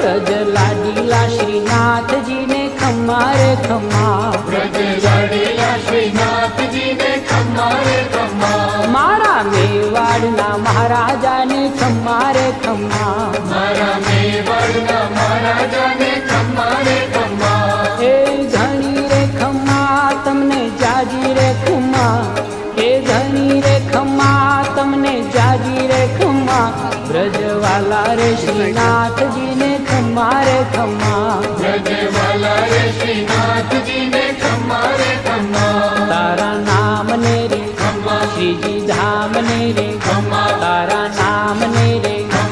ब्रज लाडीला श्रीनाथ जी ने खम्मा रे खम्मा, ब्रज लाडीला श्रीनाथ जी ने खम्मा रे खम्मा, मारा मेवाड़ना महाराजा ने खम्मा रे खम्मा, मारा मेवाड़ना महाराजा ने खम्मा रे खम्मा, ए धनी रे खम्मा तमने जाजी रे खम्मा, ए धनी रे खम्मा तमने जाजी रे खम्मा, ब्रजवाला रे श्रीनाथ जी ने खम्मा रे खम्मा, ब्रजवाला रे श्रीनाथ जी ने खम्मा रे खम्मा, तारा नाम ने रे खम्मा, श्रीजी धाम ने रे खम्मा, तारा नाम ने रे